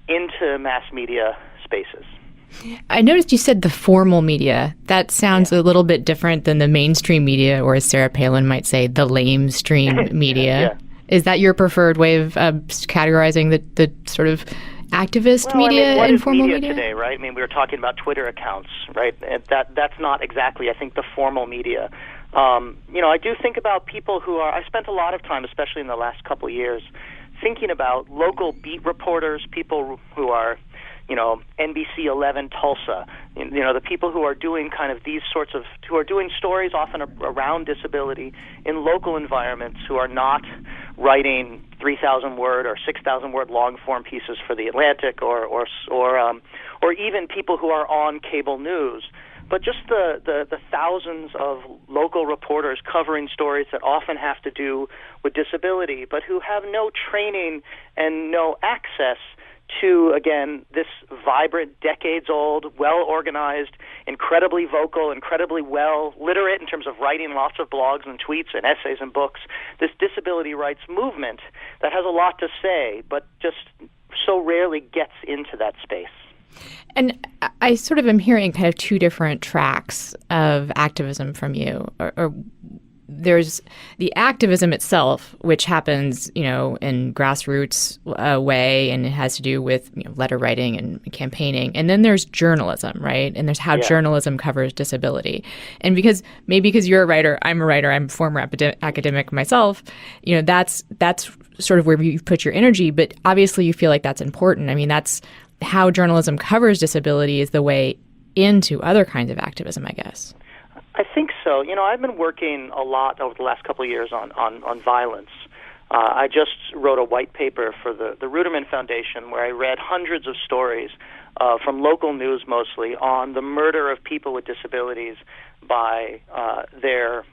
D: into mass media spaces.
A: I noticed you said the formal media. That sounds a little bit different than the mainstream media, or as Sarah Palin might say, the lamestream media.
D: Yeah.
A: Is that your preferred way of categorizing the sort of activist media
D: what
A: and
D: is
A: formal
D: media today, right? I mean, we were talking about Twitter accounts, right? And that's not exactly, I think, the formal media. I do think about people who are. I spent a lot of time, especially in the last couple of years, thinking about local beat reporters, people who are, NBC 11 Tulsa, the people who are doing kind of these sorts of, who are doing stories often around disability in local environments, who are not writing 3,000 word or 6,000 word long form pieces for the Atlantic, or even people who are on cable news. But just the thousands of local reporters covering stories that often have to do with disability, but who have no training and no access to, again, this vibrant, decades-old, well-organized, incredibly vocal, incredibly well-literate in terms of writing lots of blogs and tweets and essays and books, this disability rights movement that has a lot to say, but just so rarely gets into that space.
A: And I sort of am hearing kind of two different tracks of activism from you. Or there's the activism itself, which happens, in grassroots way, and it has to do with letter writing and campaigning. And then there's journalism, right? And there's how journalism covers disability. And because you're a writer, I'm a former academic myself, that's sort of where you put your energy. But obviously, you feel like that's important. I mean, that's how journalism covers disability is the way into other kinds of activism, I guess.
D: I think so. I've been working a lot over the last couple of years on violence. I just wrote a white paper for the Ruderman Foundation where I read hundreds of stories from local news mostly on the murder of people with disabilities by their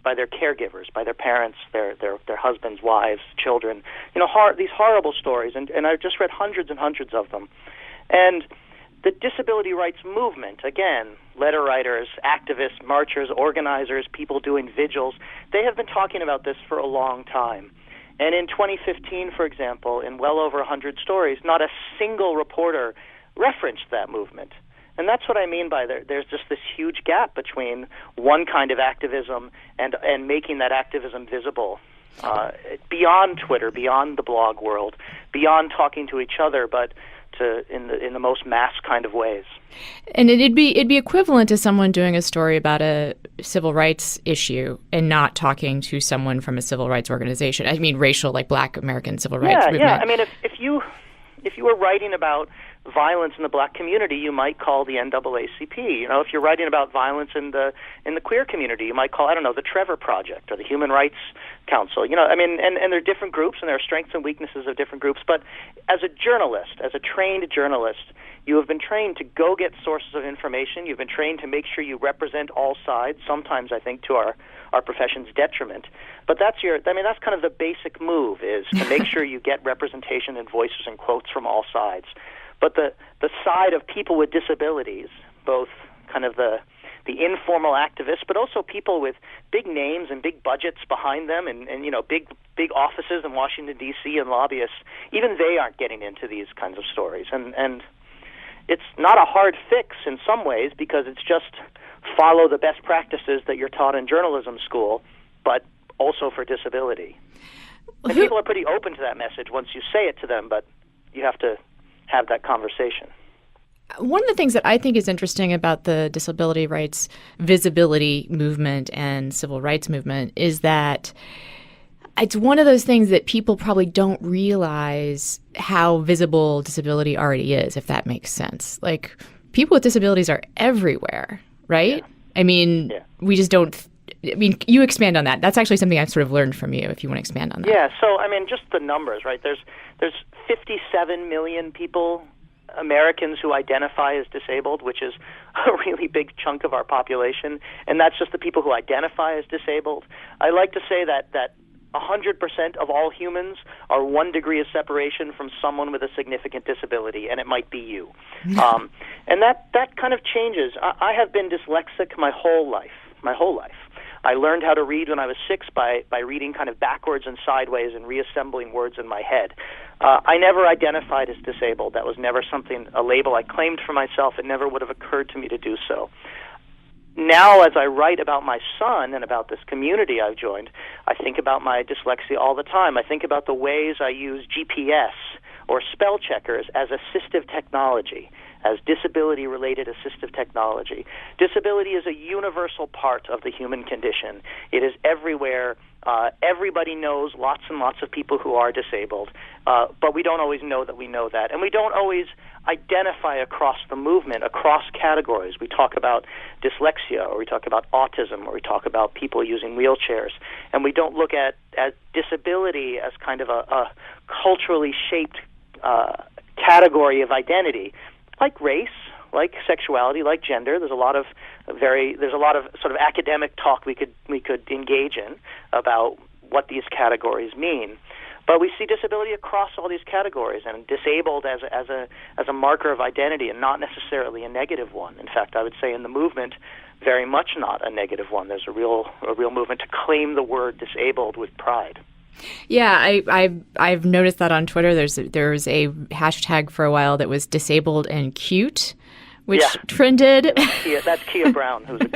D: caregivers, by their parents, their husbands, wives, children. These horrible stories, and I've just read hundreds and hundreds of them. And the disability rights movement, again, letter writers, activists, marchers, organizers, people doing vigils, they have been talking about this for a long time. And in 2015, for example, in well over 100 stories, not a single reporter referenced that movement. And that's what I mean by there's just this huge gap between one kind of activism and making that activism visible beyond Twitter, beyond the blog world, beyond talking to each other, but in the most mass kind of ways.
A: And it'd be equivalent to someone doing a story about a civil rights issue and not talking to someone from a civil rights organization. I mean, racial, like Black American civil rights movement.
D: Yeah. I mean, if you were writing about violence in the Black community, you might call the NAACP. If you're writing about violence in the queer community, you might call, the Trevor Project or the Human Rights Council. And there are different groups, and there are strengths and weaknesses of different groups. But as a journalist, as a trained journalist, you have been trained to go get sources of information. You've been trained to make sure you represent all sides, sometimes I think to our profession's detriment. But that's kind of the basic move, is to make sure you get representation and voices and quotes from all sides. But the side of people with disabilities, both kind of the informal activists, but also people with big names and big budgets behind them and big offices in Washington, D.C. and lobbyists, even they aren't getting into these kinds of stories. And it's not a hard fix in some ways, because it's just follow the best practices that you're taught in journalism school, but also for disability. And people are pretty open to that message once you say it to them, but you have to have that conversation.
A: One of the things that I think is interesting about the disability rights visibility movement and civil rights movement is that it's one of those things that people probably don't realize how visible disability already is, if that makes sense. Like, people with disabilities are everywhere, right? Yeah. I mean, we just don't. You expand on that. That's actually something I've sort of learned from you, if you want to expand on that.
D: Yeah, so, just the numbers, right? There's 57 million people, Americans, who identify as disabled, which is a really big chunk of our population, and that's just the people who identify as disabled. I like to say that 100% of all humans are 1 degree of separation from someone with a significant disability, and it might be you. And that kind of changes. I have been dyslexic my whole life. I learned how to read when I was 6 by reading kind of backwards and sideways and reassembling words in my head. I never identified as disabled. That was never a label I claimed for myself. It never would have occurred to me to do so. Now, as I write about my son and about this community I've joined, I think about my dyslexia all the time. I think about the ways I use GPS or spell checkers as assistive technology, as disability-related assistive technology. Disability is a universal part of the human condition. It is everywhere Everybody knows lots and lots of people who are disabled, but we don't always know that we know that. And we don't always identify across the movement, across categories. We talk about dyslexia, or we talk about autism, or we talk about people using wheelchairs, and we don't look at disability as kind of a culturally shaped category of identity, like race, like sexuality, like gender. There's a lot of sort of academic talk we could engage in about what these categories mean. But we see disability across all these categories, and disabled as a marker of identity, and not necessarily a negative one. In fact, I would say in the movement, very much not a negative one. There's a real movement to claim the word disabled with pride.
A: Yeah, I've noticed that on Twitter. There's a hashtag for a while that was disabled and cute, which trended.
D: That's Kia Brown, who's a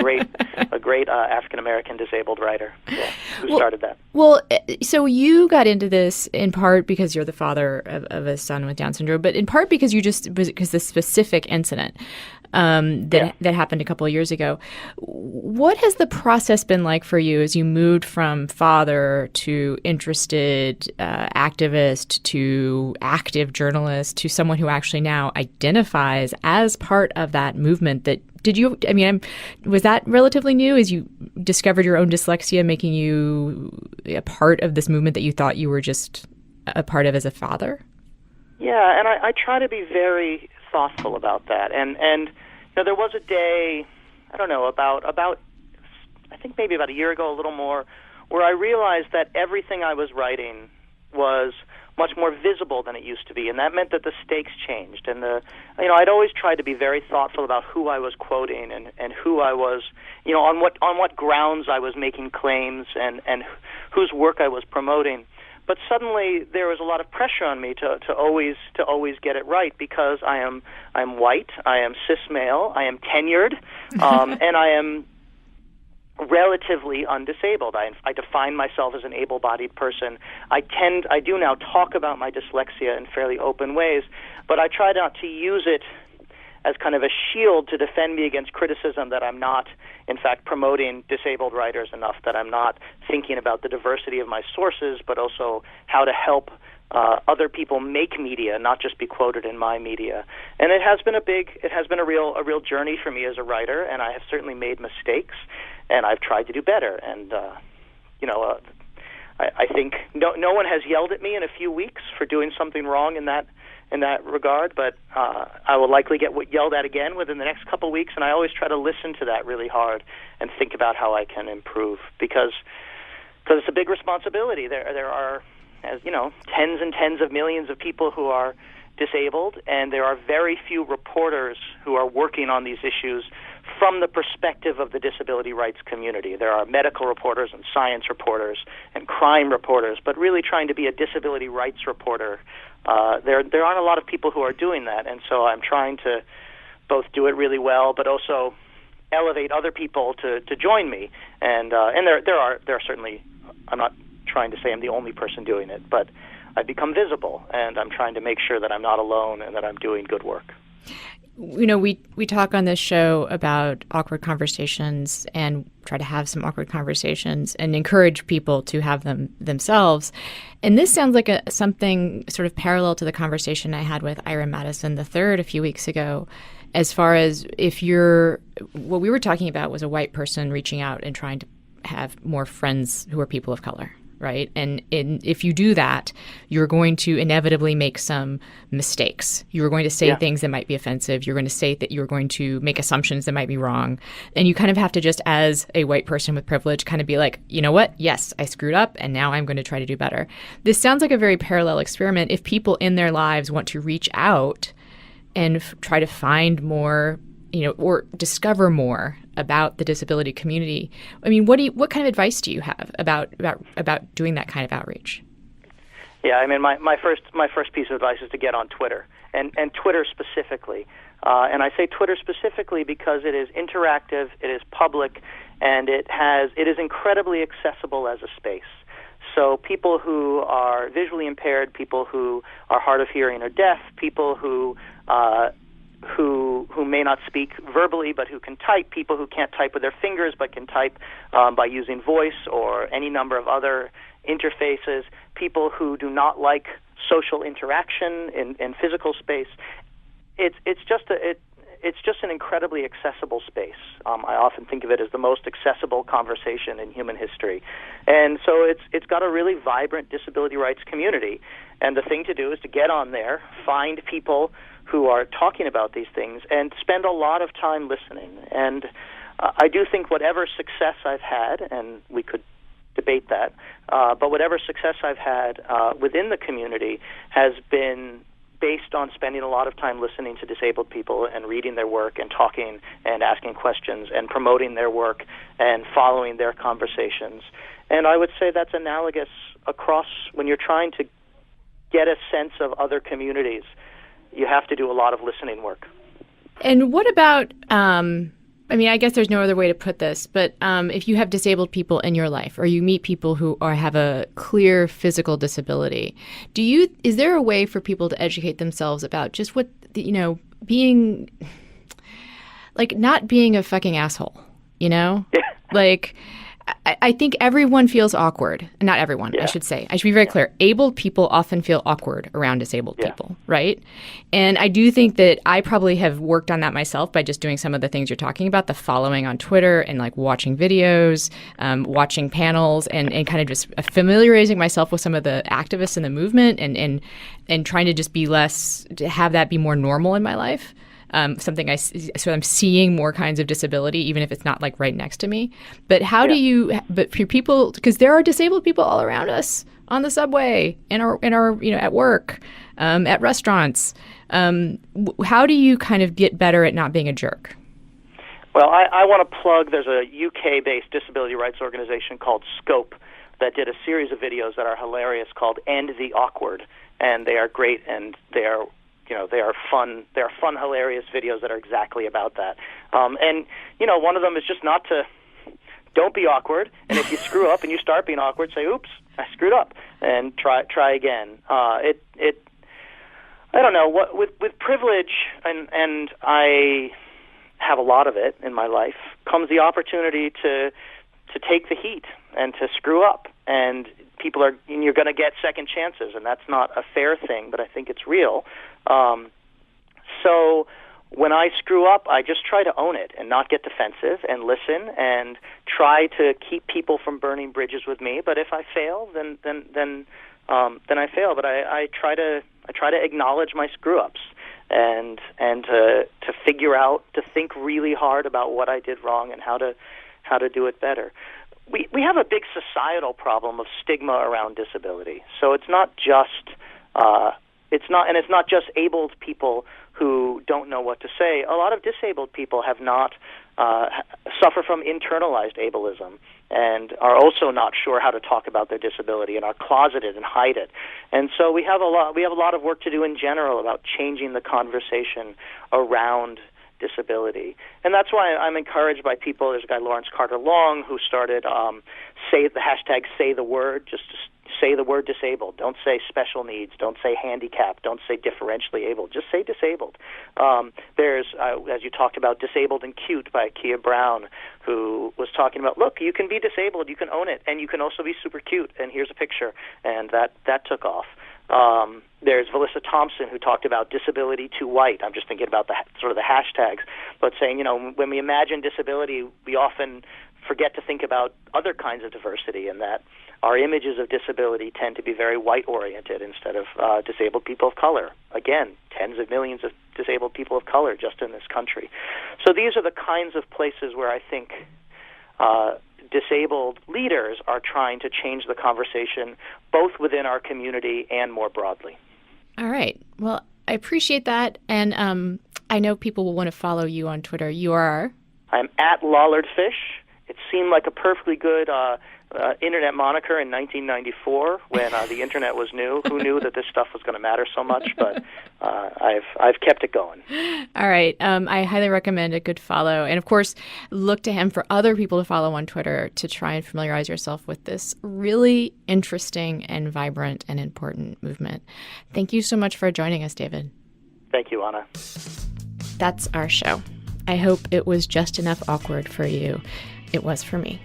D: great African American disabled writer. Yeah, who started that.
A: Well, so you got into this in part because you're the father of a son with Down syndrome, but in part because because this specific incident that happened a couple of years ago. What has the process been like for you as you moved from father to interested activist to active journalist to someone who actually now identifies as part of that movement? Was that relatively new as you discovered your own dyslexia, making you a part of this movement that you thought you were just a part of as a father?
D: Yeah, and I try to be very thoughtful about that. And there was a day, I don't know, about I think maybe about a year ago, a little more, where I realized that everything I was writing was much more visible than it used to be, and that meant that the stakes changed. And I'd always tried to be very thoughtful about who I was quoting and who I was, on what grounds I was making claims and whose work I was promoting. But suddenly there was a lot of pressure on me to always get it right, because I'm white, I am cis male, I am tenured, and I am relatively undisabled. I define myself as an able-bodied person. I do now talk about my dyslexia in fairly open ways, but I try not to use it as kind of a shield to defend me against criticism that I'm not, in fact, promoting disabled writers enough, that I'm not thinking about the diversity of my sources, but also how to help other people make media, not just be quoted in my media. And it has been a real journey for me as a writer, and I have certainly made mistakes, and I've tried to do better. And I think no one has yelled at me in a few weeks for doing something wrong in that regard, but I will likely get yelled at again within the next couple of weeks, and I always try to listen to that really hard and think about how I can improve, because it's a big responsibility. There are, as you know, tens and tens of millions of people who are disabled, and there are very few reporters who are working on these issues from the perspective of the disability rights community. There are medical reporters and science reporters and crime reporters, but really trying to be a disability rights reporter, there aren't a lot of people who are doing that, and so I'm trying to both do it really well, but also elevate other people to join me. And there are certainly, I'm not trying to say I'm the only person doing it, but I've become visible, and I'm trying to make sure that I'm not alone and that I'm doing good work.
A: We talk on this show about awkward conversations and try to have some awkward conversations and encourage people to have them themselves. And this sounds like something sort of parallel to the conversation I had with Ira Madison III a few weeks ago, as far as what we were talking about was a white person reaching out and trying to have more friends who are people of color. Right. And if you do that, you're going to inevitably make some mistakes. You're going to say things that might be offensive. You're going to say that you're going to make assumptions that might be wrong. And you kind of have to just, as a white person with privilege, kind of be like, you know what? Yes, I screwed up, and now I'm going to try to do better. This sounds like a very parallel experiment. If people in their lives want to reach out and try to find more, or discover more about the disability community. I mean, what kind of advice do you have about doing that kind of outreach?
D: Yeah, I mean, my first piece of advice is to get on Twitter, and Twitter specifically. And I say Twitter specifically because it is interactive, it is public, and it is incredibly accessible as a space. So people who are visually impaired, people who are hard of hearing or deaf, people who who may not speak verbally but who can type, people who can't type with their fingers but can type by using voice or any number of other interfaces, people who do not like social interaction in physical space. It's just an incredibly accessible space. I often think of it as the most accessible conversation in human history. And so it's got a really vibrant disability rights community. And the thing to do is to get on there, find people who are talking about these things, and spend a lot of time listening. And I do think whatever success I've had, and we could debate that, but whatever success I've had within the community has been based on spending a lot of time listening to disabled people and reading their work and talking and asking questions and promoting their work and following their conversations. And I would say that's analogous across when you're trying to get a sense of other communities. You have to do a lot of listening work.
A: And what about, I guess there's no other way to put this, but if you have disabled people in your life or you meet people who have a clear physical disability, is there a way for people to educate themselves about just what, being, like, not being a fucking asshole, Like, I think everyone feels awkward. Not everyone, I should say. I should be very clear. Abled people often feel awkward around disabled people, right? And I do think that I probably have worked on that myself by just doing some of the things you're talking about, the following on Twitter and like watching videos, watching panels, and kind of just familiarizing myself with some of the activists in the movement and trying to just be less, to have that be more normal in my life. So I'm seeing more kinds of disability, even if it's not like right next to me. But but for people, because there are disabled people all around us on the subway, in our at work, at restaurants. How do you kind of get better at not being a jerk?
D: Well, I want to plug, there's a UK-based disability rights organization called Scope that did a series of videos that are hilarious called End the Awkward, and they are great, and they are fun. They are fun, hilarious videos that are exactly about that. And one of them is just don't be awkward. And if you screw up and you start being awkward, say, "Oops, I screwed up," and try again. I don't know what with privilege, and I have a lot of it in my life, comes the opportunity to take the heat and to screw up. And you're going to get second chances, and that's not a fair thing, but I think it's real. So when I screw up, I just try to own it and not get defensive and listen and try to keep people from burning bridges with me. But if I fail, then I fail. But I try to acknowledge my screw ups and to figure out, to think really hard about what I did wrong and how to do it better. We have a big societal problem of stigma around disability. So it's not just abled people who don't know what to say. A lot of disabled people have not suffer from internalized ableism and are also not sure how to talk about their disability and are closeted and hide it. And so we have a lot of work to do in general about changing the conversation around disability. And that's why I'm encouraged by people. There's a guy, Lawrence Carter Long, who started the hashtag say the word, just say the word disabled. Don't say special needs. Don't say handicapped. Don't say differentially able. Just say disabled. There's, as you talked about, Disabled and Cute by Kia Brown, who was talking about, look, you can be disabled, you can own it, and you can also be super cute, and here's a picture. And that took off. There's Valissa Thompson, who talked about disability to white. I'm just thinking about the hashtags, but saying, when we imagine disability, we often forget to think about other kinds of diversity, and that our images of disability tend to be very white-oriented instead of disabled people of color. Again, tens of millions of disabled people of color just in this country. So these are the kinds of places where I think disabled leaders are trying to change the conversation, both within our community and more broadly.
A: All right. Well, I appreciate that. And I know people will want to follow you on Twitter. You are?
D: I'm at LollardFish. It seemed like a perfectly good internet moniker in 1994 when the internet was new. Who knew that this stuff was going to matter so much? But I've kept it going.
A: All right. I highly recommend a good follow. And, of course, look to him for other people to follow on Twitter to try and familiarize yourself with this really interesting and vibrant and important movement. Thank you so much for joining us, David.
D: Thank you, Anna.
A: that's our show. I hope it was just enough awkward for you. It was for me.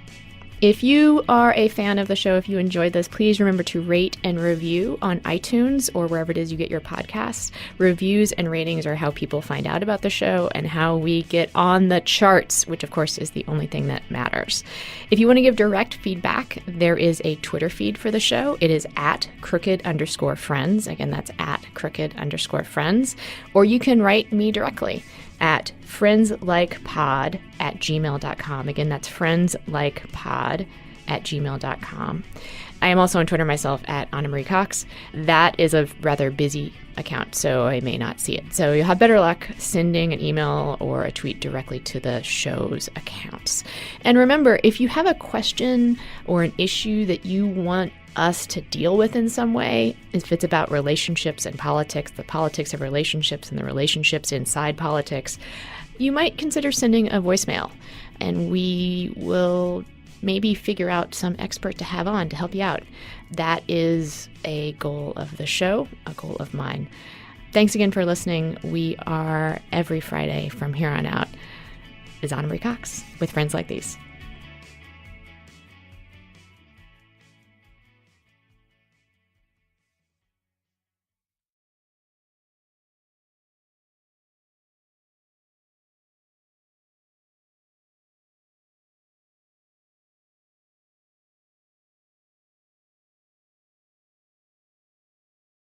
A: If you are a fan of the show, if you enjoyed this, please remember to rate and review on iTunes or wherever it is you get your podcasts. Reviews and ratings are how people find out about the show and how we get on the charts, which of course is the only thing that matters. If you want to give direct feedback, there is a Twitter feed for the show. It is at @crooked_friends. Again, that's at @crooked_friends. Or you can write me directly at friendslikepod@gmail.com. Again, that's friendslikepod@gmail.com. I am also on Twitter myself at Anna Marie Cox. That is a rather busy account, so I may not see it. So you'll have better luck sending an email or a tweet directly to the show's accounts. And remember, if you have a question or an issue that you want us to deal with in some way, if it's about relationships and politics, the politics of relationships and the relationships inside politics, you might consider sending a voicemail, and we will maybe figure out some expert to have on to help you out. That is a goal of the show, a goal of mine. Thanks again for listening. We are every Friday from here on out. Is Anna Marie Cox with Friends Like These.